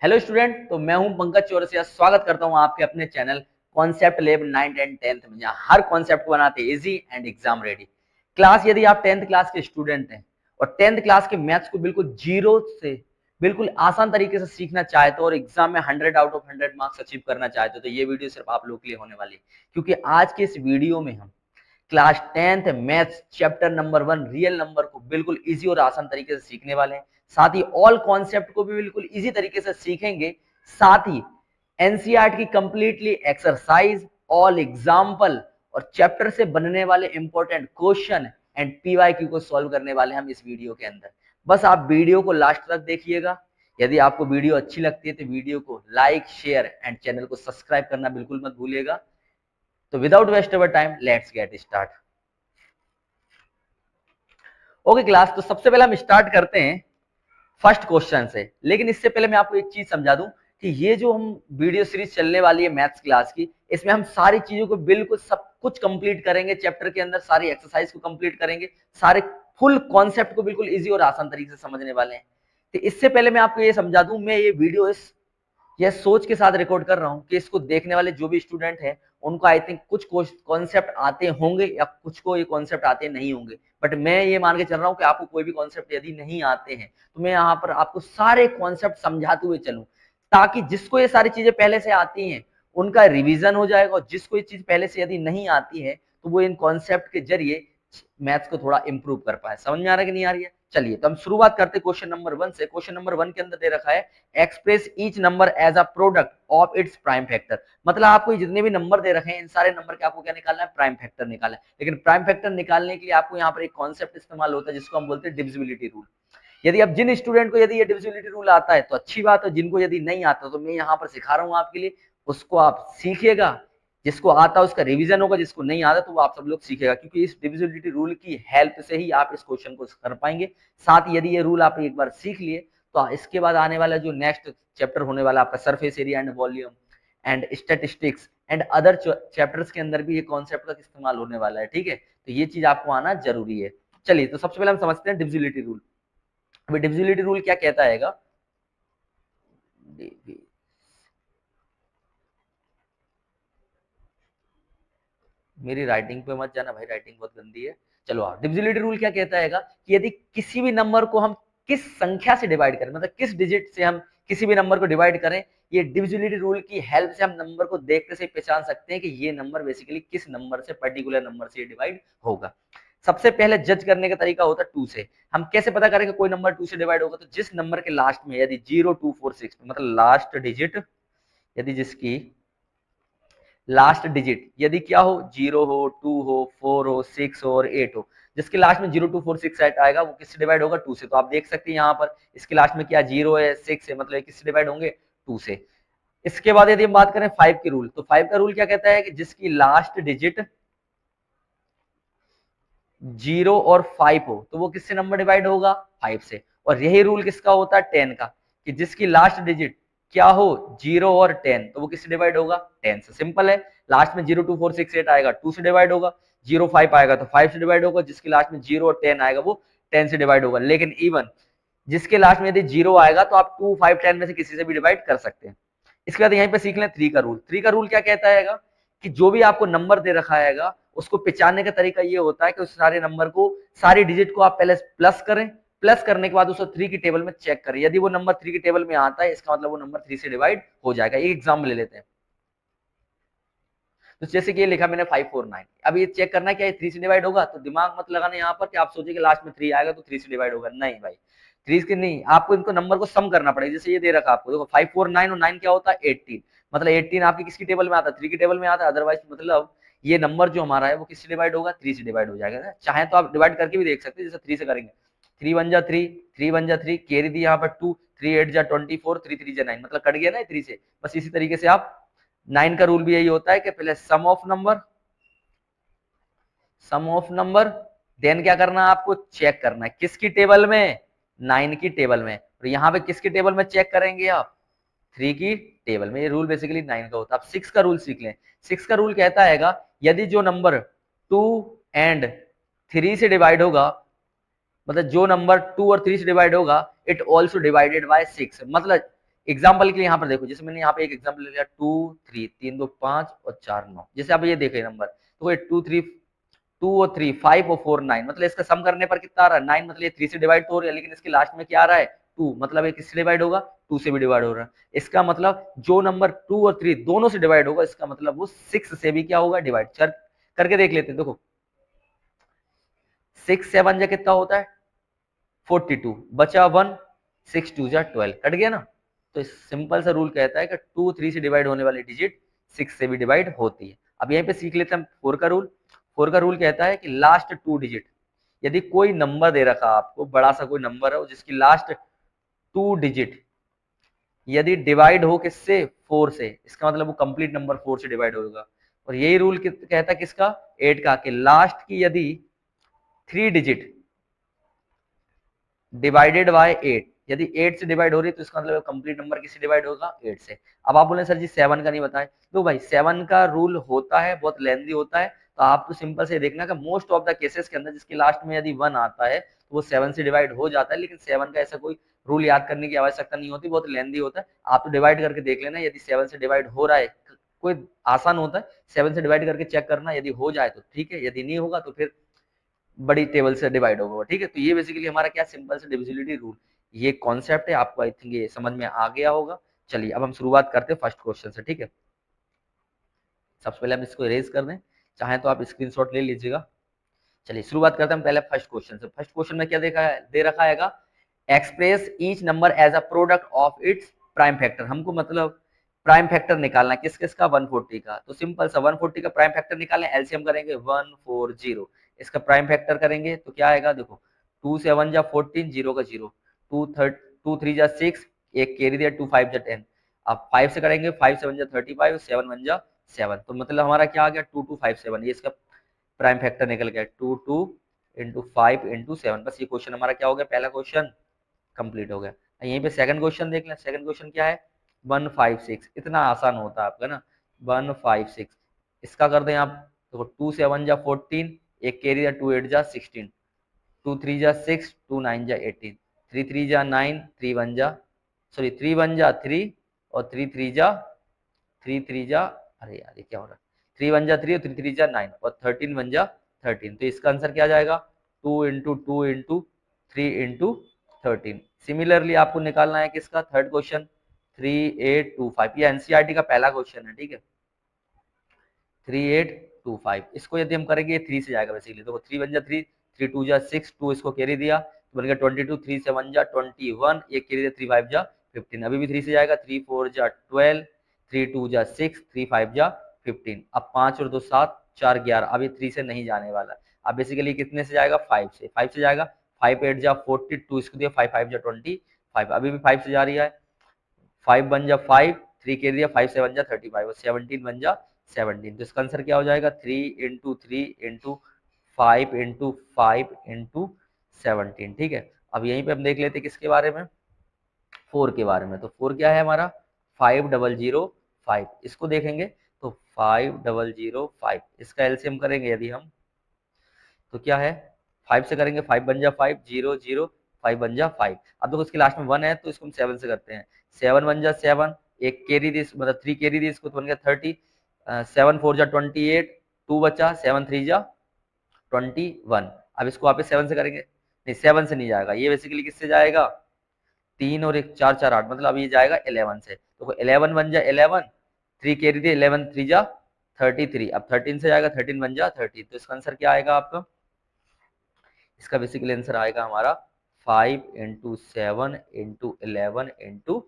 Hello student, तो मैं हूं पंकज चौरसिया। स्वागत करता हूं आपके अपने channel concept lab 9th and 10th में, जहां हर कॉन्सेप्ट को बनाते हैं easy and exam ready class. यदि आप 10th क्लास के स्टूडेंट हैं और 10th क्लास के मैथ्स को बिल्कुल जीरो से बिल्कुल आसान तरीके से सीखना चाहते हो और एग्जाम में 100 आउट ऑफ 100 मार्क्स अचीव करना चाहते हो, तो ये वीडियो सिर्फ आप लोग के लिए होने वाली है। क्योंकि आज के इस वीडियो में हम class 10th maths chapter number 1 real number को बिल्कुल इजी और आसान तरीके से सीखने वाले हैं। साथ ही ऑल कॉन्सेप्ट को भी बिल्कुल इजी तरीके से सीखेंगे। साथ ही एनसीईआरटी की कंप्लीटली एक्सरसाइज, ऑल एग्जाम्पल और चैप्टर से बनने वाले इंपॉर्टेंट क्वेश्चन एंड पीवाईक्यू को सॉल्व करने वाले हम इस वीडियो के अंदर। बस आप वीडियो को लास्ट तक देखिएगा। यदि आपको वीडियो अच्छी लगती है तो वीडियो को लाइक, शेयर एंड चैनल को सब्सक्राइब करना बिल्कुल मत भूलिएगा। तो without waste our time, let's get start. Okay class, तो सबसे पहले हम स्टार्ट करते हैं फर्स्ट क्वेश्चन से। लेकिन इससे पहले मैं आपको एक चीज समझा दूं कि ये जो हम वीडियो सीरीज चलने वाली है मैथ्स क्लास की, इसमें हम सारी चीजों को बिल्कुल सब कुछ कंप्लीट करेंगे। चैप्टर के अंदर सारी एक्सरसाइज को कंप्लीट करेंगे, सारे फुल कॉन्सेप्ट को बिल्कुल इजी और आसान तरीके से समझने वाले हैं। तो इससे पहले मैं आपको ये समझा दूं, मैं ये वीडियो इस यह सोच के साथ रिकॉर्ड कर रहा हूँ कि इसको देखने वाले जो भी स्टूडेंट हैं उनको आई थिंक कुछ कॉन्सेप्ट आते होंगे या कुछ को ये कॉन्सेप्ट आते नहीं होंगे। बट मैं ये मान के चल रहा हूँ कि आपको कोई भी कॉन्सेप्ट यदि नहीं आते हैं तो मैं यहाँ पर आपको सारे कॉन्सेप्ट समझाते हुए चलूँ, ताकि जिसको ये सारी चीजें पहले से आती हैं उनका रिवीजन हो जाएगा, और जिसको ये चीज पहले से यदि नहीं आती है तो वो इन कॉन्सेप्ट के जरिए मैथ्स को थोड़ा इंप्रूव कर पाए। समझ में आ रहा है कि नहीं आ रही है? चलिए, तो हम शुरुआत करते हैं क्वेश्चन नंबर 1 से। क्वेश्चन नंबर 1 के अंदर दे रखा है express each number as a product of its prime factor. मतलब आपको जितने भी नंबर दे रखे हैं इन सारे नंबर के आपको क्या निकालना है? प्राइम फैक्टर निकालना है। लेकिन प्राइम फैक्टर निकालने के लिए आपको यहाँ पर एक कॉन्सेप्ट इस्तेमाल होता है जिसको हम बोलते हैं डिविजिबिलिटी रूल। यदि अब जिन स्टूडेंट को यदि ये डिविजिबिलिटी रूल आता है तो अच्छी बात है, जिनको यदि नहीं आता तो मैं यहाँ पर सिखा रहा हूँ आपके लिए, उसको आप सीखिएगा। जिसको आता है उसका रिवीजन होगा, जिसको नहीं आता तो वो आप सब लोग सीखेगा, क्योंकि इस डिविजिबिलिटी रूल की हेल्प से ही आप इस क्वेश्चन को कर पाएंगे। साथ ही यदि ये रूल आप एक बार सीख लिए तो इसके बाद आने वाला जो नेक्स्ट चैप्टर होने वाला आपका surface area and volume and statistics and other chapters के अंदर भी ये कॉन्सेप्ट का इस्तेमाल होने वाला है। ठीक है, तो ये चीज आपको आना जरूरी है। चलिए, तो सबसे पहले हम समझते हैं डिविजिबिलिटी रूल। अभी डिविजिबिलिटी रूल क्या कहता है? मेरी राइटिंग पे मत जाना भाई, राइटिंग बहुत गंदी है। चलो, डिविजिबिलिटी रूल क्या कहता है कि यदि किसी भी नंबर को हम किस संख्या से डिवाइड करें, मतलब किस डिजिट से हम किसी भी नंबर को डिवाइड करें, ये डिविजिबिलिटी रूल की हेल्प से हम नंबर को देखते से पहचान सकते हैं कि ये नंबर बेसिकली किस नंबर से, पर्टिकुलर नंबर से डिवाइड होगा। सबसे पहले जज करने का तरीका होता है 2 से। हम कैसे पता करें कि कोई नंबर 2 से डिवाइड होगा? तो जिस नंबर के लास्ट में यदि 0246 मतलब लास्ट डिजिट, यदि जिसकी लास्ट डिजिट यदि क्या हो, 0 हो, 2 हो, 4 हो, 6 हो और 8 हो, जिसके लास्ट में 02468 आएगा वो किससे डिवाइड होगा? 2 से। तो आप देख सकते हैं यहाँ पर इसके लास्ट में क्या 0 है, 6 है, मतलब किससे डिवाइड होंगे? 2 से। इसके बाद यदि हम बात करें 5 के रूल, तो 5 का रूल क्या कहता है कि जिसकी लास्ट डिजिट 0 और 5 हो तो वो किससे नंबर डिवाइड होगा? 5 से। और यही रूल किसका होता है? 10 का, कि जिसकी लास्ट डिजिट क्या हो, 0 और 10, तो वो किससे डिवाइड होगा? 10 से। सिंपल है, लास्ट में 02468 आएगा 2 से डिवाइड होगा, 05 आएगा तो 5 से डिवाइड होगा, जिसकी लास्ट में 0 और 10 आएगा वो 10 से डिवाइड होगा। लेकिन इवन जिसके लास्ट में यदि 0 आएगा तो आप 2, 5, 10 में से किसी से भी डिवाइड कर सकते हैं। इसके बाद यहीं पे सीख लें 3 का रूल। 3 का रूल क्या कहता है कि जो भी आपको नंबर दे रखा है उसको पहचानने का तरीका ये होता है कि उस सारे नंबर को, सारी डिजिट को आप पहले प्लस करें, प्लस करने के बाद उसको 3 की टेबल में चेक करें। यदि वो नंबर 3 की टेबल में आता है इसका मतलब वो नंबर 3 से डिवाइड हो जाएगा। एक एग्जाम्पल ले लेते हैं। तो जैसे कि ये लिखा मैंने 549, अब ये चेक करना है क्या ये 3 से डिवाइड होगा? तो दिमाग मत लगाना यहाँ पर कि आप सोचिए कि लास्ट में 3 आएगा तो 3 से डिवाइड होगा। नहीं भाई, 3 के नहीं, आपको इनको नंबर को सम करना पड़ेगा। जैसे ये दे रखा आपको, देखो 549 और 9 क्या होता है? 18। मतलब 18 आपकी किसकी टेबल में आता है? 3 की टेबल में आता है। अदरवाइज मतलब ये नंबर जो हमारा है वो किससे डिवाइड होगा? 3 से डिवाइड हो जाएगा ना। चाहे तो आप डिवाइड करके भी देख सकते हैं, जैसे 3 से करेंगे, 3 1 जा 3, 3 1 जा 3, कैरी दी यहाँ पर 2, 3 8 जा 24, 3 3 जा 9, मतलब कट गया ना 3 से। बस इसी तरीके से आप 9 का रूल भी यही होता है कि पहले सम ऑफ नंबर, देन क्या करना है आपको? चेक करना है किसकी टेबल में? 9 की टेबल में। और यहाँ पे किसकी टेबल में चेक करेंगे आप? 3 की टेबल में। ये रूल बेसिकली 9 का होता है। अब 6 का रूल सीख लें। 6 का रूल कहता है यदि जो नंबर 2 एंड 3 से डिवाइड होगा, मतलब जो नंबर 2 और 3 से डिवाइड होगा, इट ऑल्सो डिवाइडेड बाय 6, मतलब एग्जाम्पल के लिए यहाँ पर देखो, जैसे मैंने यहाँ पे एक एग्जाम्पल ले लिया 2 3, 3 2 5 और 4 9। जैसे आप ये देखे नंबर, तो ये 2 3 2 और 3 5 और 4 9, मतलब इसका सम करने पर कितना आ रहा है 9, मतलब ये 3 से डिवाइड तो हो रहा है, लेकिन इसके लास्ट में क्या आ रहा है 2, मतलब ये किससे डिवाइड होगा 2 से भी डिवाइड हो रहा है। इसका मतलब जो नंबर 2 और 3 दोनों से डिवाइड होगा, इसका मतलब वो 6 से भी क्या होगा डिवाइड। चल करके देख लेते हैं, देखो 6 7 जा कितना होता है 42, बचा 1, 6 2 जा 12, कट गया ना। तो सिंपल सा रूल कहता है कि 2 3 से डिवाइड होने वाली डिजिट 6 से भी डिवाइड होती है। अब यहीं पे सीख लेते हैं 4 का रूल। 4 का रूल कहता है कि लास्ट 2 डिजिट, यदि कोई नंबर दे रखा आपको, बड़ा सा कोई नंबर है जिसकी लास्ट 2 डिजिट यदि डिवाइड हो किससे 4 से, इसका मतलब वो कंप्लीट नंबर 4 से डिवाइड होगा। और यही रूल कहता है किसका 8 का, कि लास्ट की यदि 3 डिजिट डिवाइडेड बाय 8, यदि 8 से डिवाइड हो रही है तो इसका मतलब कंप्लीट नंबर किससे डिवाइड होगा 8 से। अब आप बोले सर जी 7 का नहीं बताएं, तो भाई 7 का रूल होता है, बहुत लेंथी होता है, तो आप तो सिंपल से देखना कि मोस्ट ऑफ द केसेस के अंदर जिसके लास्ट में यदि 1 आता है तो वो 7 से डिवाइड हो जाता है, लेकिन 7 का ऐसा कोई रूल याद करने की आवश्यकता नहीं होती, बहुत लेंथी होता है। आप तो डिवाइड करके देख लेना, यदि 7 से डिवाइड हो रहा है, कोई आसान होता है 7 से डिवाइड करके चेक करना, यदि हो जाए तो ठीक है, यदि नहीं होगा तो फिर बड़ी टेबल से डिवाइड होगा, ठीक है। तो ये बेसिकली हमारा क्या सिंपल से डिविजिबिलिटी रूल, ये कॉन्सेप्ट है, आपको आई थिंक ये समझ में आ गया होगा। चलिए अब हम शुरुआत करते हैं फर्स्ट क्वेश्चन से, ठीक है। सबसे पहले हम इसको इरेज कर दें, चाहे तो आप स्क्रीनशॉट ले लीजिएगा। चलिए शुरुआत करते हैं पहले फर्स्ट क्वेश्चन से। फर्स्ट क्वेश्चन में क्या देखा है, दे रखा हैगा express each number as a product of its prime factor. हमको मतलब प्राइम फैक्टर निकालना है, किस किस का 140 का। तो सिंपल सा 140 का प्राइम फैक्टर निकालना है, एलसीएम करेंगे 140, इसका प्राइम फैक्टर करेंगे तो क्या आएगा, देखो 2 7 जा 14, 0 का 0, 2 3 जा 6, एक कैरी दिया 2 5 जा 10। अब 5 से करेंगे 5 7 जा 35, 7 1 जा 7, तो मतलब हमारा क्या आ गया 2257, ये इसका प्राइम फैक्टर निकल गया 2 इंटू 5 इंटू 7। बस ये क्वेश्चन हमारा क्या हो गया, पहला क्वेश्चन कंप्लीट हो गया। यहीं पे सेकंड क्वेश्चन देख लें, सेकंड क्वेश्चन क्या है 156, इतना आसान होता है आपका ना 156, इसका कर दें आप, देखो 2 7 जा 14, एक कैरी जा 2 8 जा 16, 2 3 जा 6, 2 9 जा 18, 3 3 जा 9, 3 1 जा, सॉरी 3 1 जा 3, और 3 3 जा 3 3 जा, अरे यार ये क्या हो रहा है, 3 1 जा 3 और 3 3 जा 9 और 13 1 जा 13, तो इसका आंसर क्या आ जाएगा 2 इंटू 2 इंटू 3 इंटू 13। सिमिलरली आपको निकालना है किसका थर्ड क्वेश्चन 3825, ये एनसीईआरटी का पहला क्वेश्चन है, ठीक है 3825, इसको यदि हम करेंगे ये 3 से जाएगा बेसिकली, देखो 3 1 जा 3, 3 2 जा 6, 2 इसको कैरी दिया तो बन गया 22, 3 7 जा 21, ये कैरी दिया 3 5 जा 15, अभी भी 3 से जाएगा 3 4 जा 12, 3 2 जा 6, 3 5 जा 15, अब 5 और 2 7, 4 11, अब ये 3 से नहीं जाने वाला। अब बेसिकली कितने से जाएगा 5 से, 5 से जाएगा 5 8 जा 42, इसको दिया 5 5 जा 25, अभी भी 5 से जा रही है, 5 1 जा 5, 3 के दिया 5 7 जा 35 और 17 1 जा 17, तो इसका आंसर क्या हो जाएगा 3 इंटू 3 इंटू 5 इंटू 5 इंटू 17, ठीक है। अब यहीं पे हम देख लेते हैं किसके बारे में 4 के बारे में, तो 4 क्या है हमारा 5005, इसको देखेंगे तो 5005, इसका एलसीएम करेंगे यदि हम तो क्या है 5 से करेंगे 5 बन जा 5, 0 0, 5 बन जा 5, अब देखो इसके लास्ट में 1 है तो इसको हम 7 से करते हैं, 7 बन जा 7, एक कैरी दी मतलब 3 कैरी दी, इसको तो बन गया 30, 7 4 जा 28, 2 बचा 7 3 जा 21, अब इसको वापस 7 से करेंगे, नहीं 7 से नहीं जाएगा, ये बेसिकली किससे जाएगा 3 और 1 4 4 8, मतलब अब ये जाएगा 11 से, तो 11 बन जा 11, 3 कैरी थी 11 3 जा 33, अब 13 से जाएगा 13 बन जा 30, तो इसका आंसर क्या आएगा आपका, इसका बेसिकली आंसर आएगा हमारा 5 इंटू 7 इंटू 11 इंटू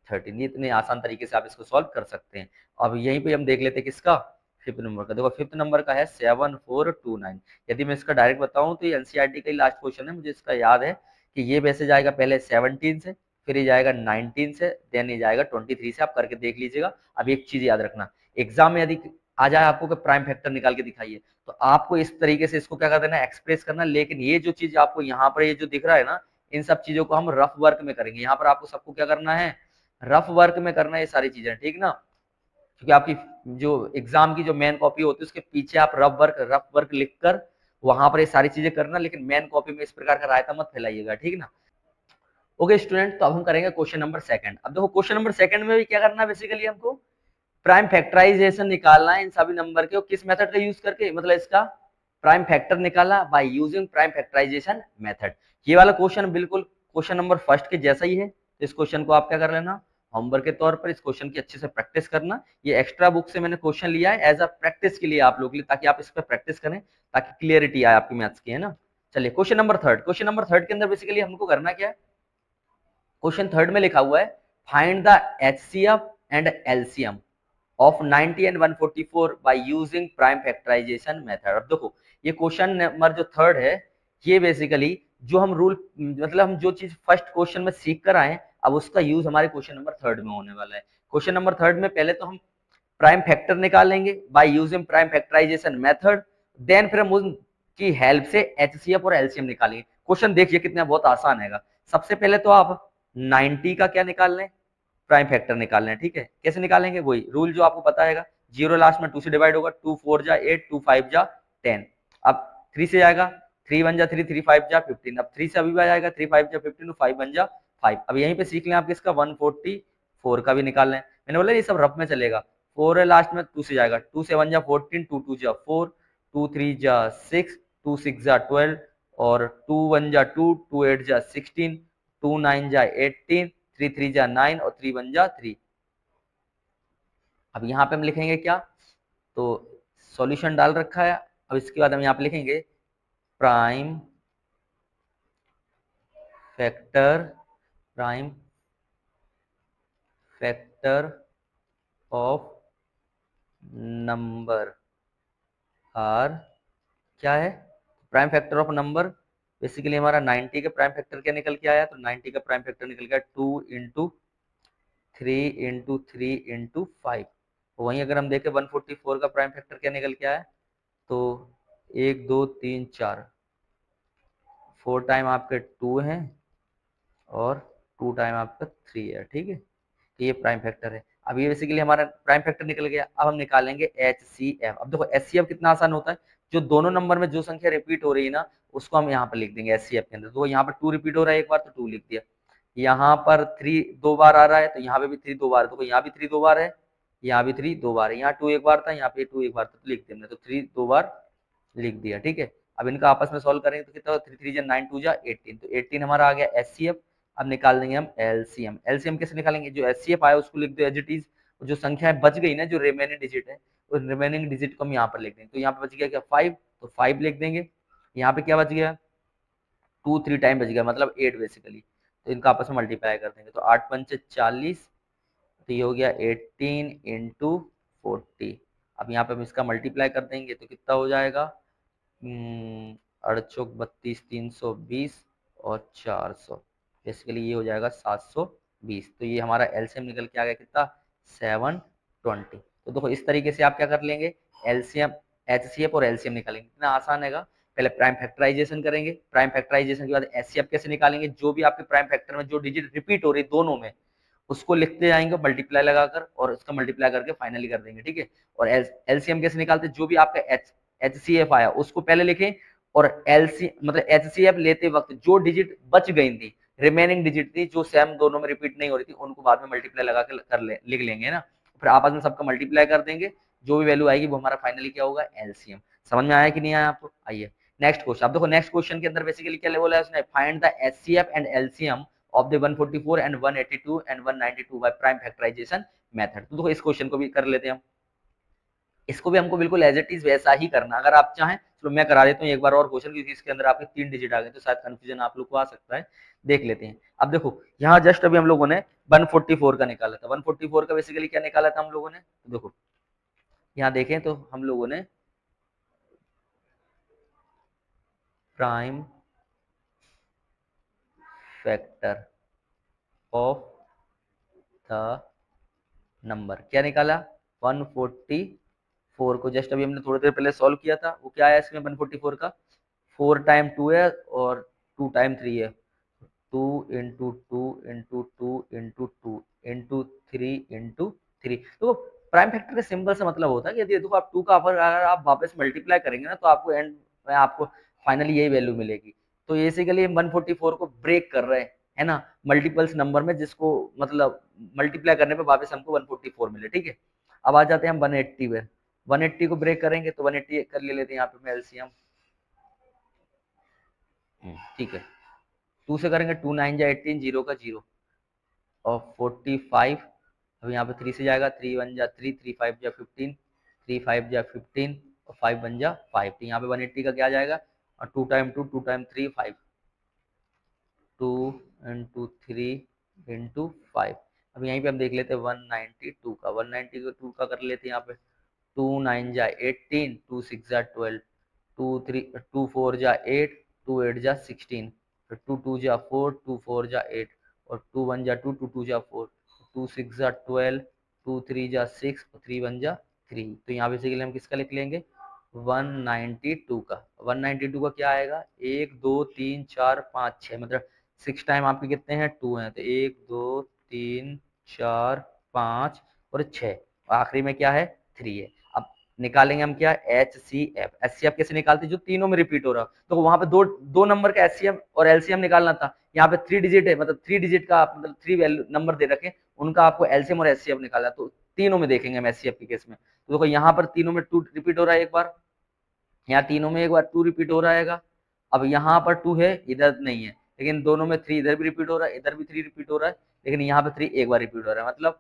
13, इतने आसान तरीके से आप इसको सॉल्व कर सकते हैं। अब यहीं पे हम देख लेते हैं किसका फिफ्थ नंबर का, देखो फिफ्थ नंबर का है 7429, यदि मैं इसका डायरेक्ट बताऊं तो ये एनसीईआरटी का ही लास्ट क्वेश्चन है, मुझे इसका याद है कि ये वैसे जाएगा पहले 17 से, फिर ये जाएगा 19 से, देन ये जाएगा 23 से, आप करके देख लीजिएगा। अब एक चीज याद रखना, एग्जाम में यदि आ जाए आपको कि प्राइम फैक्टर निकाल के दिखाइए, तो आपको इस तरीके से इसको क्या कर देना एक्सप्रेस करना, लेकिन ये जो चीज आपको यहाँ पर ये जो दिख रहा है ना, इन सब चीजों को हम रफ वर्क में करेंगे, यहाँ पर आपको सबको क्या करना है रफ वर्क में करना है ये सारी चीजें, ठीक ना, क्योंकि आपकी जो एग्जाम की जो मेन कॉपी होती है उसके पीछे आप रफ वर्क लिखकर वहां पर ये सारी चीजें करना, लेकिन मेन कॉपी में इस प्रकार का रायता मत फैलाइएगा, ठीक ना। ओके स्टूडेंट, तो अब हम करेंगे क्वेश्चन नंबर सेकंड। अब देखो क्वेश्चन नंबर सेकंड में भी क्या करना है, बेसिकली हमको प्राइम फैक्टराइजेशन निकालना है इन सभी नंबर के, और किस मेथड का यूज करके, मतलब इसका प्राइम फैक्टर निकालना by using prime factorisation method. ये वाला क्वेश्चन बिल्कुल क्वेश्चन नंबर फर्स्ट के जैसा ही है। तो इस क्वेश्चन को आप क्या कर लेना, होमवर्क के तौर पर इस क्वेश्चन की अच्छे से प्रैक्टिस करना। ये एक्स्ट्रा बुक से मैंने क्वेश्चन लिया है एज अ प्रैक्टिस के लिए आप लोग के लिए, ताकि आप इस पर प्रैक्टिस करें, ताकि क्लियरिटी आए आपकी मैथ्स की, है ना। चलिए question number third. Question number third के अंदर बेसिकली हमको करना क्या है, क्वेश्चन थर्ड में लिखा हुआ है find the HCF and LCM of 90 and 144 by using prime factorisation method. अब देखो ये क्वेश्चन नंबर जो थर्ड है, ये बेसिकली जो हम रूल, मतलब हम जो चीज फर्स्ट क्वेश्चन में सीख कर आए, अब उसका यूज हमारे क्वेश्चन नंबर थर्ड में होने वाला है। क्वेश्चन नंबर थर्ड में पहले तो हम प्राइम फैक्टर निकालेंगे by using prime factorisation method, then फिर हम उनकी हेल्प से एचसीएफ और एलसीएम निकालेंगे। क्वेश्चन देखिए कितना बहुत आसान है। सबसे पहले तो आप 90 का क्या निकाल लें, प्राइम फैक्टर निकालना है। ठीक है, कैसे निकालेंगे, वही रूल जो आपको पता है, जीरो लास्ट में 2 से डिवाइड होगा, 2 4 जा 8, 2 5 जा 10। अब 3 से जाएगा, 3 1 जा 3, 3 5 जा 15। अब 3 से अभी आ जाएगा, 3 5 जा 15, 5 1 जा 5। अब यहीं पे सीख लें आप किसका, 144 का भी निकाल लें। मैंने बोला ये सब रफ में चलेगा। 4 है लास्ट में, 2 से जाएगा, 2 से 1 जा 14, 2 2 जा 4, 2 3 जा 6, 2 6 जा 12, और 2 1 जा 2, 2 8 जा 16, 2 9 जा 18, 3 3 जा 9, और 3 1 जा 3। अब यहाँ पे हम लिखेंगे क्या, तो सॉल्यूशन डाल रखा है। अब इसके बाद हम यहाँ पे लिखेंगे prime factor, prime factor of number are क्या है, prime factor of number. Basically हमारा 90 का प्राइम फैक्टर क्या निकल के आया, तो 90 का प्राइम फैक्टर निकल गया 2 इंटू 3 इंटू 3 इंटू 5। वहीं अगर हम देखें 144 का प्राइम फैक्टर क्या निकल के आया, तो 1 2 3 4, 4 टाइम आपके 2 हैं, और 2 टाइम आपका 3 है। ठीक है, तो ये प्राइम फैक्टर है। अब ये बेसिकली हमारा प्राइम फैक्टर निकल गया। अब हम निकालेंगे एच सी एफ। अब देखो एच सी एफ कितना आसान होता है, जो दोनों नंबर में जो संख्या रिपीट हो रही है ना, उसको हम यहाँ पर लिख देंगे एच सी एफ के अंदर। तो यहाँ पर 2 रिपीट हो रहा है एक बार, तो 2 लिख दिया। यहाँ पर 3 2 बार आ रहा है, तो यहाँ पे भी 3 2 बार है, तो यहाँ भी 3 2 बार है, यहाँ भी 3 2 बार है, यहाँ 2 एक बार था, यहाँ पे 2 एक बार था, तो लिख दिया हमने, तो 3 2 बार लिख दिया। ठीक है, अब इनका आपस में सॉल्व करेंगे तो कितना होगा, 3 3 जा 9, 2 जा 18, तो 18 हमारा आ गया एच सी एफ। अब निकाल देंगे हम एलसीएम। एलसीएम कैसे निकालेंगे, जो एचसीएफ आया उसको लिख दो एज इट इज, जो संख्या बच गई ना, जो रिमेनिंग डिजिट है, उस रिमेनिंग डिजिट को हम यहाँ पर लिख देंगे। तो यहाँ पे बच गया क्या, 5, तो 5 लिख देंगे। यहाँ पे क्या बच गया, 2 3 टाइम बच गया, मतलब 8 बेसिकली। तो इनका आपस में मल्टीप्लाई कर देंगे, तो 8 पंचे 40, तो ये हो गया 18 इंटू 40। अब यहाँ पे हम इसका मल्टीप्लाई कर देंगे तो कितना हो जाएगा, 8 32 320 और 400, बेसिकली ये हो जाएगा 720। तो ये हमारा एलसीएम निकल के आ गया कितना, 720। तो देखो इस तरीके से आप क्या कर लेंगे, एलसीएम एचसीएफ और एलसीएम निकालेंगे। कितना आसान है। पहले प्राइम फैक्टराइजेशन करेंगे, प्राइम फैक्टराइजेशन के बाद एचसीएफ कैसे निकालेंगे, जो भी आपके प्राइम फैक्टर में जो डिजिट रिपीट हो रही है दोनों में, उसको लिखते जाएंगे मल्टीप्लाई लगाकर, और उसका मल्टीप्लाई करके फाइनली कर देंगे। ठीक है, और एलसीएम कैसे निकालते हैं, जो भी आपका एच सी एफ आया उसको पहले लिखें, और एलसी मतलब एच सी एफ लेते वक्त जो डिजिट बच गई थी, रिमेनिंग डिजिट थी जो सेम दोनों में रिपीट नहीं हो रही थी, उनको बाद में मल्टीप्लाई लगा के लिख लेंगे ना, फिर आपस में सबका मल्टीप्लाई कर देंगे, जो भी वैल्यू आएगी वो हमारा फाइनली क्या होगा, एलसीएम। समझ में आया कि नहीं आया आपको, आइए नेक्स्ट क्वेश्चन। अब देखो नेक्स्ट क्वेश्चन के अंदर बेसिकली क्या बोला है उसने, find the HCF and LCM of the 144 and 182 and 192 by prime factorization method। तो देखो इस क्वेश्चन को भी कर लेते हैं हम। इसको भी हमको बिल्कुल एज इट इज वैसा ही करना, अगर आप चाहें चलो मैं करा देता हूँ एक बार और क्वेश्चन, क्योंकि इसके अंदर आपके 3 डिजिट आ गए तो शायद कंफ्यूजन आप लोग को आ सकता है। देख लेते हैं। अब देखो यहाँ जस्ट अभी हम लोगों ने 144 का निकाला था, 144 का बेसिकली क्या निकाला था हम लोगों ने, तो देखो यहाँ देखें तो हम लोगों ने prime factor of the number क्या निकाला, 144 को जस्ट अभी हमने थोड़ी देर पहले सॉल्व किया था, वो क्या आया इसमें 144 का, 4 टाइम 2 है और 2 टाइम 3 है, 2 into 2 into 2 into 2 into 3 into 3। तो प्राइम फैक्टर का सिंपल सा मतलब होता है कि यदि देखो आप 2 का अगर आप वापस मल्टीप्लाई करेंगे ना, तो आपको एंड में आपको फाइनली यही वैल्यू मिलेगी। तो बेसिकली 144 को ब्रेक कर रहे हैं, है ना, मल्टीपल्स नंबर में, जिसको मतलब मल्टीप्लाई करने पे वापस हमको 144 मिले। ठीक है, अब आ जाते हैं हम 180 पे। 180 को ब्रेक करेंगे तो 180 कर ले लेते हैं यहाँ पे मैं एलसीएम। ठीक है, 2 से करेंगे, 2 9 जा 18, 0 का 0 और 45। अब यहाँ पे 3 से जाएगा, 3 1 जा 3, 3 5 जा 15, 3 5 जा 15 और 5 1 जा 5। तो यहाँ पे 180 का क्या आ जाएगा, और 2 टाइम 2, 2 टाइम 3 5, 2 इंटू 3 इंटू 5। अब यहीं पे हम देख लेते हैं 192 का, 192 का कर लेते हैं यहाँ पे। 2 9 जा 18, 2 6 जा 12, 2 4 जा 8, 2 8 जा 16, फिर 2 2 जा 4, 2 4 जा 8 और 2 1 जा 2, 2 2 जा 4, 2 6 जा 12, 2 3 जा 6 और 3 1 जा 3। तो यहाँ बेसिकली हम किसका लिख लेंगे, 192 का। 192 का क्या आएगा, 1 2 3 4 5 6, मतलब 6 टाइम आपके कितने हैं, 2 हैं, तो 1 2 3 4 5 और 6, और आखिरी में क्या है, 3 है। अब निकालेंगे हम क्या, HCF। HCF कैसे निकालते हैं, जो तीनों में रिपीट हो रहा, तो वहां पे दो दो नंबर का HCF और LCM निकालना था। यहाँ पे 3 डिजिट है, मतलब 3 डिजिट का मतलब 3 वैल्यू नंबर दे रखे, उनका आपको LCM और HCF निकाला, तो तीनों में देखेंगे हम HCF के केस में। तो देखो यहाँ पर तीनों में 2 रिपीट हो रहा है एक बार, यहाँ तीनों में एक बार 2 रिपीट हो रहेगा। अब यहाँ पर 2 है, इधर नहीं है, लेकिन दोनों में 3, इधर भी रिपीट हो रहा है, इधर भी 3 रिपीट हो रहा है, लेकिन यहाँ पे 3 एक बार रिपीट हो रहा है, मतलब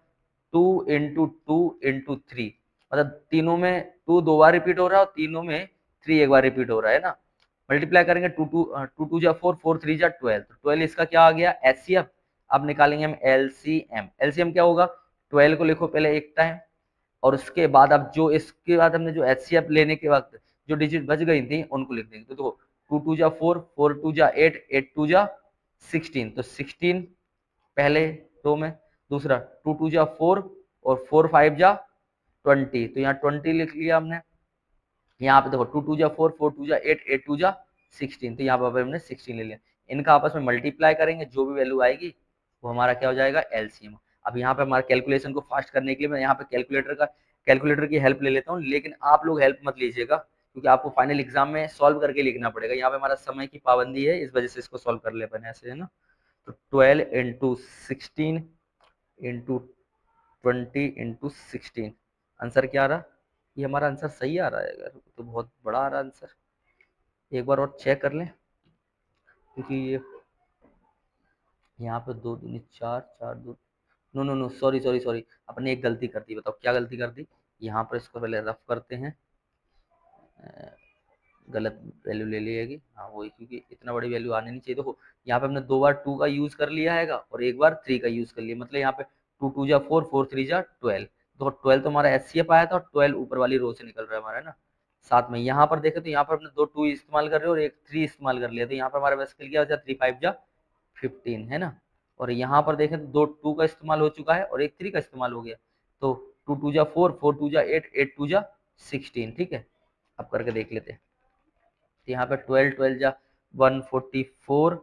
2 इंटू 2 इंटू 3, मतलब तीनों में 2 दो बार रिपीट हो रहा है और तीनों में 3 एक बार रिपीट हो रहा है ना। मल्टीप्लाई करेंगे, 2 2 जा 4, 4 3 जा 12, तो 12 इसका क्या आ गया, HCF। अब निकालेंगे हम LCM। LCM क्या होगा, 12 को लिखो पहले एक टाइम, और उसके बाद अब जो इसके बाद हमने जो HCF लेने के वक्त जो डिजिट बच गई थी उनको लिख देंगे। तो देखो 2 2 जा 4, 4 2 जा 8, 8 2 जा 16, तो 16 पहले रो में, दूसरा 2 2 जा 4 और 4 5 जा 20, तो यहाँ 20 लिख लिया हमने। यहाँ पे देखो 2 2 जा 4, 4 2 जा 8, 8 2 जा 16, तो यहाँ पर हमने 16 ले लिया। इनका आपस में मल्टीप्लाई करेंगे, जो भी वैल्यू आएगी वो हमारा क्या हो जाएगा, LCM। अब यहाँ पे हमारे कैलकुलेशन को फास्ट करने के लिए मैं यहाँ पे कैलकुलेटर की हेल्प ले लेता हूँ, लेकिन आप लोग हेल्प मत लीजिएगा, क्योंकि आपको फाइनल एग्जाम में सॉल्व करके लिखना पड़ेगा। यहाँ पे हमारा समय की पाबंदी है, इस वजह से इसको सॉल्व कर ले अपन ऐसे, है ना। तो 12 इंटू 16 इंटू 20 इंटू 16, आंसर क्या आ रहा, ये हमारा आंसर सही आ रहा है, अगर तो बहुत बड़ा आ रहा है आंसर, एक बार और चेक कर लें, क्योंकि ये यहाँ पे 2 दूनी 4, 4 2, no no no, sorry sorry sorry, अपने एक गलती कर दी, बताओ क्या गलती कर दी। यहाँ पर इसको पहले रफ करते हैं, गलत वैल्यू ले लिएगी, हाँ वही, क्योंकि इतना बड़ी वैल्यू आने नहीं चाहिए। देखो यहाँ पे हमने 2 बार 2 का यूज कर लिया है और एक बार 3 का यूज कर लिया, मतलब यहाँ पे 2 2 जा 4, 4 3 जा 12, तो 12 तो हमारा HCF आया था और 12 ऊपर वाली रो से निकल रहा है हमारा, है ना। साथ में यहाँ पर देखें तो यहाँ पर हमने 2 2 इस्तेमाल कर रहे हो और एक 3 इस्तेमाल कर लिया, तो यहाँ पर हमारे पास क्या हो जाए, 3 5 जा 15, है ना। और यहाँ पर देखें तो 2 2 का इस्तेमाल हो चुका है और एक 3 का इस्तेमाल हो गया, तो 2 2 जा 4, 4 2 जा 8, 8 2 जा 16, ठीक है। अब करके देख लेते हैं, तो यहाँ पे 12 12 जा 144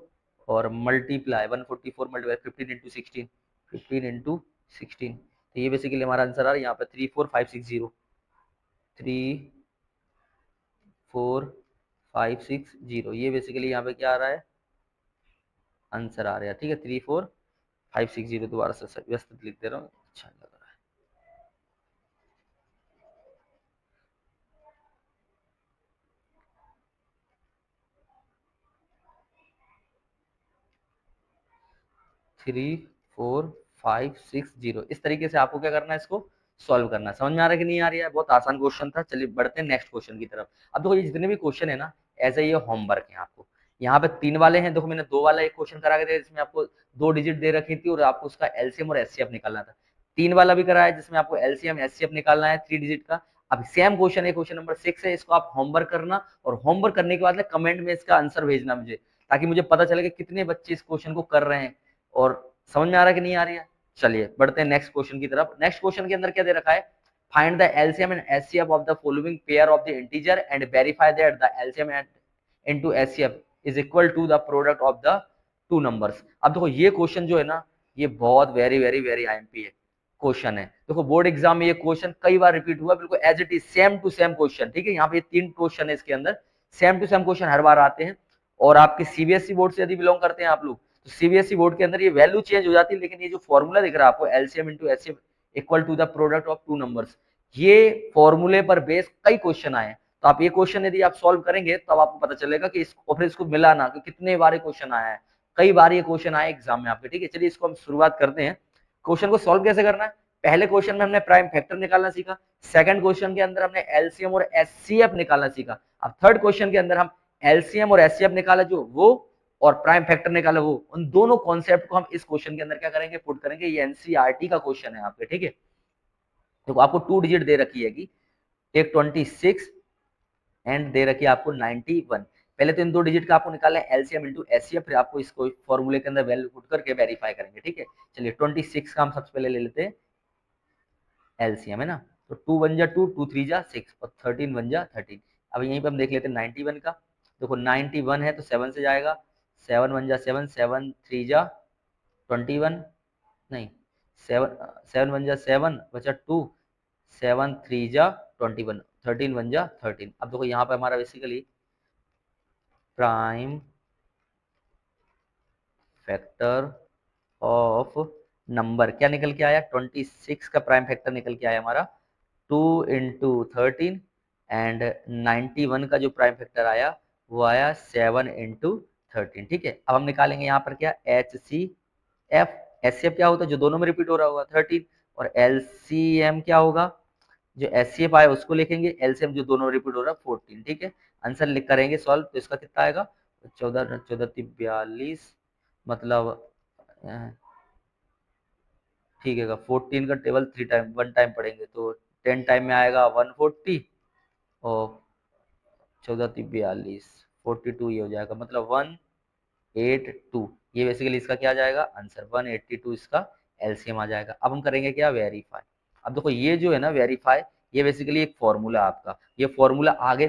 और मल्टीप्लाई 144 मल्टीप्लाई 15 इंटू 16, 15 इंटू 16, तो ये बेसिकली हमारा आंसर आ रहा है यहाँ पे 34560, 34560, ये बेसिकली यहाँ पे क्या आ रहा है, आंसर आ रहा है। ठीक है, 34560, दोबारा से व्यवस्थित लिख दे रहा हूँ, अच्छा लग रहा है। 34560, इस तरीके से आपको क्या करना है, इसको सॉल्व करना है। समझ में आ रहा है कि नहीं आ रही है, बहुत आसान क्वेश्चन था। चलिए बढ़ते हैं नेक्स्ट क्वेश्चन की तरफ। अब देखो ये जितने भी क्वेश्चन है ना, ऐसे ये होमवर्क है आपको। यहाँ पे 3 वाले हैं, देखो मैंने 2 वाला एक क्वेश्चन करा के दिया जिसमें आपको 2 डिजिट दे रखी थी और आपको उसका LCM और HCF निकालना था। 3 वाला भी कराया जिसमें आपको LCM HCF निकालना है 3 डिजिट का। अब सेम क्वेश्चन है, क्वेश्चन नंबर 6 है, इसको आप होमवर्क करना और होमवर्क करने के बाद कमेंट में इसका आंसर भेजना मुझे, ताकि मुझे पता चले कि कितने बच्चे इस क्वेश्चन को कर रहे हैं और समझ में आ रहा है कि नहीं आ रही है। चलिए बढ़ते हैं नेक्स्ट क्वेश्चन की तरफ। नेक्स्ट क्वेश्चन के अंदर क्या दे रखा है, find the LCM and HCF of the following pair of the integer and verify that the LCM into HCF is equal to the product of the two numbers. अब देखो ये क्वेश्चन जो है ना, ये बहुत वेरी वेरी वेरी IMP है question है। देखो बोर्ड एग्जाम में ये क्वेश्चन कई बार रिपीट हुआ, बिल्कुल as it is same to same question. ठीक है, यहाँ पे 3 क्वेश्चन है इसके अंदर, सेम टू सेम क्वेश्चन हर बार आते हैं। और आपके CBSE बोर्ड से यदि बिलोंग करते हैं आप लोग, तो सीबीएसई बोर्ड के अंदर ये वैल्यू चेंज हो जाती है, लेकिन ये जो फॉर्मूला दिख रहा है आपको LCM into HCF equal to the product of two numbers, ये फॉर्मूले पर बेस कई क्वेश्चन आए हैं। तो आप ये क्वेश्चन यदि आप सॉल्व करेंगे तब आपको पता चलेगा कि इसको फिर इसको मिलाना कि कितने बार क्वेश्चन आया है, कई बार ये क्वेश्चन आए एग्जाम में आपके। ठीक है, चलिए इसको हम शुरुआत करते हैं। क्वेश्चन को सॉल्व कैसे करना है, पहले क्वेश्चन में हमने प्राइम फैक्टर निकालना सीखा, सेकंड क्वेश्चन के अंदर हमने एलसीएम और एचसीएफ निकालना सीखा, अब थर्ड क्वेश्चन के अंदर हम एलसीएम और एचसीएफ निकाला जो वो, और प्राइम फैक्टर निकाला वो, उन दोनों कॉन्सेप्ट को हम इस क्वेश्चन के अंदर क्या करेंगे, पुट करेंगे। ये एनसीईआरटी का क्वेश्चन है आपके। ठीक है, तो आपको 2 डिजिट दे रखी है कि एक 26 एंड दे रखी है आपको 91। पहले तो इन 2 डिजिट का आपको निकालना है एलसीएम इंटू एचसीएफ, फिर आपको इसको फॉर्मूले के अंदर वैल्यू पुट करके वेरीफाई करेंगे। ठीक है, चलिए 26 का हम सबसे पहले ले लेते हैं एलसीएम, है ना। तो 2 1 जा 2, 2 3 जा 6 और 13 1 जा 13। अब यहीं पे हम देख लेते हैं 91 का। देखो 91 है तो 7 से जाएगा, 7 1 जा 7, 7 3 जा 21, नहीं 7 7 1 जा 7 बचा 2, 7 3 जा 21, 13 1 जा 13। अब देखो यहाँ पे हमारा basically prime factor of number क्या निकल के आया, 26 का प्राइम फैक्टर निकल के आया हमारा 2 इंटू 13 एंड 91 का जो प्राइम फैक्टर आया वो आया 7 इंटू 13। ठीक है, अब हम निकालेंगे यहाँ पर क्या, H C F. H C F क्या होता है, जो दोनों में रिपीट हो रहा होगा 13, और एल सी एम क्या होगा, जो एच सी एफ आया उसको लिखेंगे, एलसीएम जो दोनों रिपीट हो रहा है 14। ठीक है, आंसर लिख करेंगे सॉल्व, तो इसका कितना आएगा 14 14 42, मतलब ठीक है 14 का टेबल 3 टाइम 1 टाइम पढ़ेंगे तो 10 टाइम में आएगा 140, और 14 42 42 ये हो जाएगा, मतलब 182। ये बेसिकली इसका क्या आ जाएगा आंसर, 182 इसका एलसीएम आ जाएगा। अब हम करेंगे क्या, वेरीफाई। अब देखो ये जो है ना वेरीफाई, ये बेसिकली एक फॉर्मूला आपका, ये फॉर्मूला आगे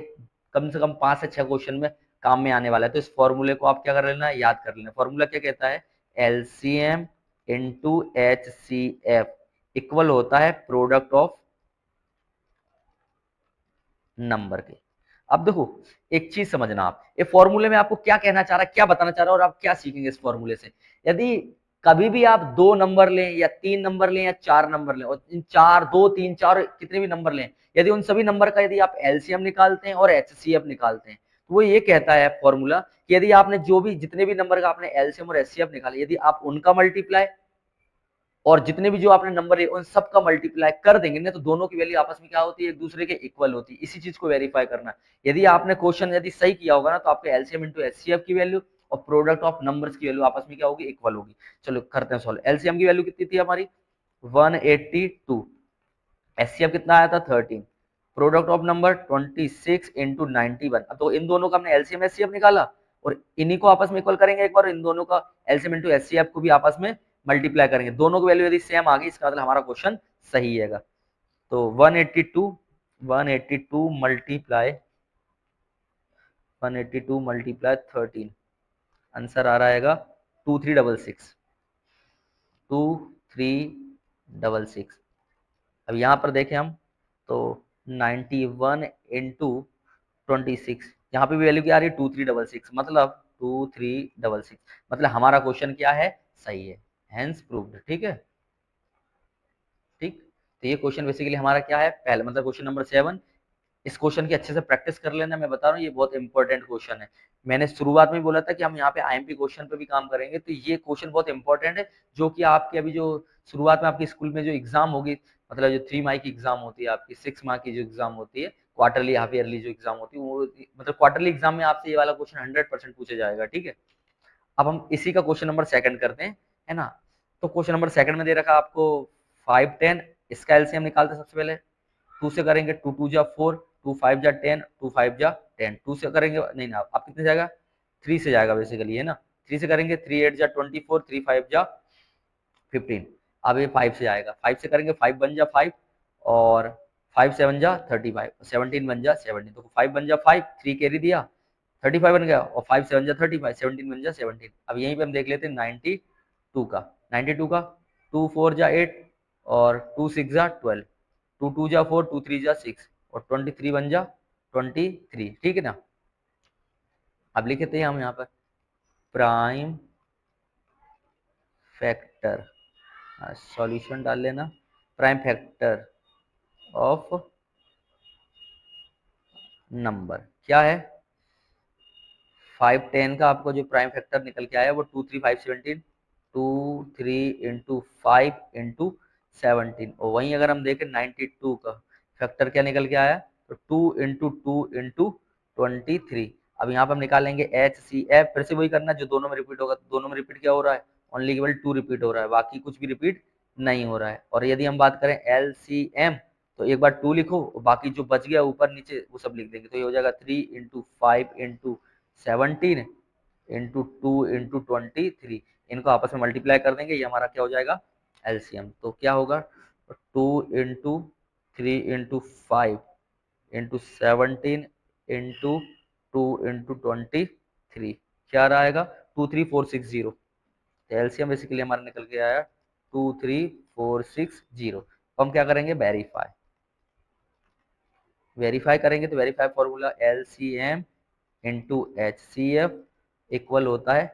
कम से कम 5 से 6 क्वेश्चन में काम में आने वाला है। तो इस फॉर्मूले को आप क्या कर लेना, याद कर लेना। फॉर्मूला क्या कहता है, LCM into H C F equal होता है प्रोडक्ट ऑफ नंबर के। अब देखो एक चीज समझना, आप ये फॉर्मूले में आपको क्या कहना चाह रहा है, क्या बताना चाह रहा है, और आप क्या सीखेंगे इस फॉर्मूले से। यदि कभी भी आप 2 नंबर लें या 3 नंबर लें या 4 नंबर लें, और इन 4 2 3 4 कितने भी नंबर लें, यदि उन सभी नंबर का यदि आप एलसीएम निकालते हैं और एचसीएफ निकालते हैं, तो वो ये कहता है फॉर्मूला कि यदि आपने जो भी जितने भी नंबर का आपने एलसीएम और एचसीएफ निकाले, यदि आप उनका मल्टीप्लाई और जितने भी जो आपने नंबर लिए उन सब का मल्टीप्लाई कर देंगे ना, तो दोनों की वैल्यू आपस में क्या होती है, एक दूसरे के इक्वल होती है। इसी चीज को वेरीफाई करना। यदि आपने क्वेश्चन यदि सही किया होगा ना, तो आपके एलसीएम इंटू एचसीएफ की वैल्यू और प्रोडक्ट ऑफ नंबर्स की वैल्यू आपस में क्या होगी, इक्वल होगी। चलो करते हैं सॉल्व। एलसीएम की वैल्यू कितनी थी हमारी 182, एचसीएफ कितना आया था 13, प्रोडक्ट ऑफ नंबर 26 इंटू 91। अब तो इन दोनों का हमने एलसीएम एचसीएफ निकाला, और इन्हीं को आपस में इक्वल करेंगे एक बार, इन दोनों का एलसीएम इंटू एचसीएफ को भी आपस में मल्टीप्लाई करेंगे, दोनों की वैल्यू यदि सेम आ गई, इसका मतलब हमारा क्वेश्चन सही है। तो 182 मल्टीप्लाई 13, आंसर आ रहा है 2366, 2366। अब यहाँ पर देखें हम तो 91 इंटू 26, यहाँ पे भी वैल्यू क्या आ रही है 2366, मतलब 2366, मतलब हमारा क्वेश्चन क्या है, सही है, हेंस प्रूव्ड। ठीक है, ठीक। तो ये क्वेश्चन बेसिकली हमारा क्या है, पहले मतलब क्वेश्चन नंबर 7। इस क्वेश्चन की अच्छे से प्रैक्टिस कर लेना, मैं बता रहा हूँ ये बहुत इंपॉर्टेंट क्वेश्चन है। मैंने शुरुआत में बोला था कि हम यहाँ पे आईएमपी क्वेश्चन पे भी काम करेंगे, तो ये क्वेश्चन बहुत इंपॉर्टेंट है, जो कि आपके अभी जो शुरुआत में आपके स्कूल में जो एग्जाम होगी, मतलब जो 3 मार्क की एग्जाम होती है, आपकी 6 मार्क की जो एग्जाम होती है, क्वार्टरली हाफ ईयरली जो एग्जाम होती है, वो मतलब क्वार्टरली एग्जाम में आपसे ये वाला क्वेश्चन 100% पूछा जाएगा। ठीक है, अब हम इसी का क्वेश्चन नंबर सेकंड करते हैं, है ना। तो क्वेश्चन नंबर सेकंड में दे रखा आपको 5 10, इसका एलसीएम निकालते हैं सबसे पहले। 2 से करेंगे 2 2 जा 4, 2 5 जा 10, 2 5 जा 10, 2 से करेंगे नहीं ना, आप कितने जाएगा 3 से जाएगा बेसिकली, है ना। 3 से करेंगे 3 8 जा 24, 3 5 जा 15। अब ये 5 से आएगा, 5 से करेंगे 5 1 जा 5, और 5 7 जा 35, 17 1 जा 17, तो 5 1 जा 5, 3 कैरी दिया 35 बन गया, और 5 7 जा 35, 17 1 जा 17। अब यहीं पे हम देख लेते हैं 92 का, 92 का 2 4 जा 8, और 2 6 जा 12, 2 2 जा 4, 2 3 जा 6, और 23 1 जा 23। ठीक है ना। अब लिखते हैं हम यहाँ पर प्राइम फैक्टर, सॉल्यूशन डाल लेना, प्राइम फैक्टर ऑफ नंबर क्या है, 510 का आपको जो प्राइम फैक्टर निकल के आया वो 23517, 2 3 into 5 into 17, और वहीं अगर हम देखें 92 का फैक्टर क्या निकल के आया, तो 2 into 2 into 23। अब यहाँ पर हम निकालेंगे HCF, फिर से वही करना जो दोनों में रिपीट होगा, दोनों में रिपीट क्या हो रहा है, ओनली केवल 2 रिपीट हो रहा है, बाकी कुछ भी रिपीट नहीं हो रहा है। और यदि हम बात करें LCM, तो एक बार 2 लिखो और बाकी जो बच गया ऊपर नीचे वो सब लिख देंगे, तो ये हो जाएगा 3 into 5 into 17 into 2 into 23। इनको आपस में मल्टीप्लाई कर देंगे, ये हमारा क्या हो जाएगा, एलसीएम। तो क्या होगा, 2 into 3 into 5 into 17 into 2 into 23 क्या रहेगा, 23460। एलसीएम बेसिकली हमारा निकल के आया 23460। हम क्या करेंगे, वेरीफाई, वेरीफाई करेंगे तो verify formula LCM into HCF equal होता है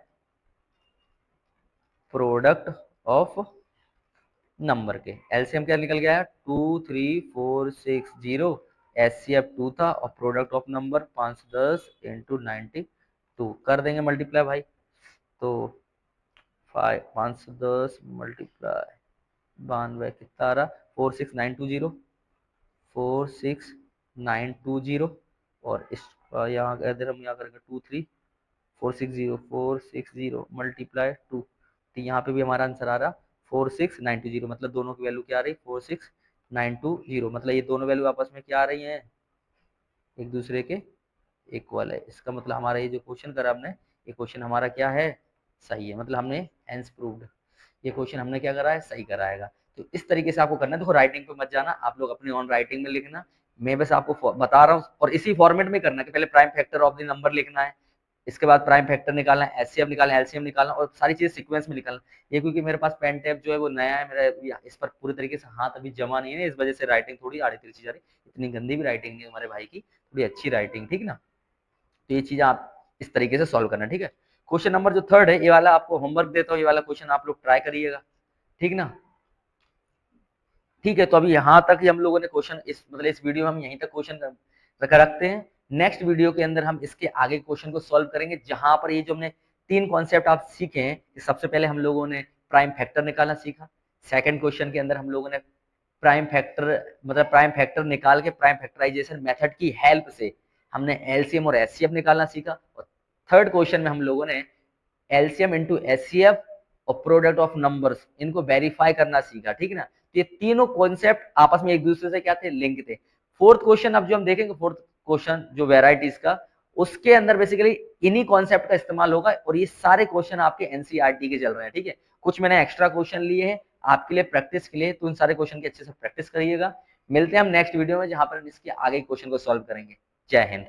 प्रोडक्ट ऑफ नंबर के। एलसीएम क्या निकल गया है, 23460, HCF 2 था और प्रोडक्ट ऑफ नंबर 510 into 92 कर देंगे मल्टीप्लाई भाई, तो 510 मल्टीप्लाई 92 कितना आ रहा, 46920, 46920, और इस यहाँ इधर हम यहाँ करेंगे 23460 मल्टीप्लाई 2, तो यहाँ पे भी हमारा आंसर आ रहा 46920, मतलब दोनों की वैल्यू क्या आ रही, 46920, मतलब ये दोनों वैल्यू आपस में क्या आ रही हैं, एक दूसरे के इक्वल है। इसका मतलब हमारा ये जो क्वेश्चन करा हमने, ये क्वेश्चन हमारा क्या है, सही है, मतलब हमने हेंस प्रूव्ड, ये क्वेश्चन हमने क्या करा है, सही कराएगा। तो इस तरीके से आपको करना है। देखो राइटिंग पे मत जाना, आप लोग अपनी ऑन राइटिंग में लिखना, मैं बस आपको बता रहा हूँ, और इसी फॉर्मेट में करना है कि पहले prime factor of the number लिखना है, इसके बाद प्राइम फैक्टर निकालना है, एचसीएफ निकालना है, एलसीएम निकालना, और सारी चीजें सीक्वेंस में निकालना। ये क्योंकि मेरे पास पेन टैब जो है वो नया है मेरा, इस पर पूरी तरीके से हाथ अभी जमा नहीं है, इस वजह से राइटिंग थोड़ी आड़ी तिरछी जा रही, इतनी गंदी भी राइटिंग नहीं है हमारे भाई की, थोड़ी अच्छी राइटिंग, ठीक ना। तो ये चीज आप इस तरीके से सॉल्व करना, ठीक है। क्वेश्चन नंबर जो थर्ड है, ये वाला आपको होमवर्क देता हूँ, ये वाला क्वेश्चन आप लोग ट्राई करिएगा, ठीक ना। ठीक है, तो अभी यहाँ तक ही हम लोगों ने क्वेश्चन, इस मतलब इस वीडियो में हम यहीं तक क्वेश्चन रखते हैं। नेक्स्ट वीडियो के अंदर हम इसके आगे क्वेश्चन को सॉल्व करेंगे, जहां पर ये जो हमने 3 कॉन्सेप्ट आप सीखे हैं, सबसे पहले हम लोगों ने प्राइम फैक्टर निकालना सीखा, सेकंड क्वेश्चन के अंदर हम लोगों ने प्राइम फैक्टर मतलब प्राइम फैक्टर निकाल के प्राइम फैक्टराइजेशन मेथड की हेल्प से हमने एलसीएम और एचसीएफ निकालना सीखा, और थर्ड क्वेश्चन में हम लोगों ने एलसीएम इंटू एचसीएफ और प्रोडक्ट ऑफ नंबर्स, इनको वेरीफाई करना सीखा, ठीक है ना। तो ये तीनों कॉन्सेप्ट आपस में एक दूसरे से क्या थे, लिंक थे। फोर्थ क्वेश्चन अब जो हम देखेंगे, फोर्थ क्वेश्चन जो वेराइटीज का, उसके अंदर बेसिकली इन्हीं कॉन्सेप्ट का इस्तेमाल होगा, और ये सारे क्वेश्चन आपके एनसीईआरटी के चल रहे हैं, ठीक है। कुछ मैंने एक्स्ट्रा क्वेश्चन लिए हैं आपके लिए प्रैक्टिस के लिए, तो उन सारे क्वेश्चन की अच्छे से प्रैक्टिस करिएगा। मिलते हैं हम नेक्स्ट वीडियो में, जहां पर हम इसके आगे क्वेश्चन को सॉल्व करेंगे। जय हिंद।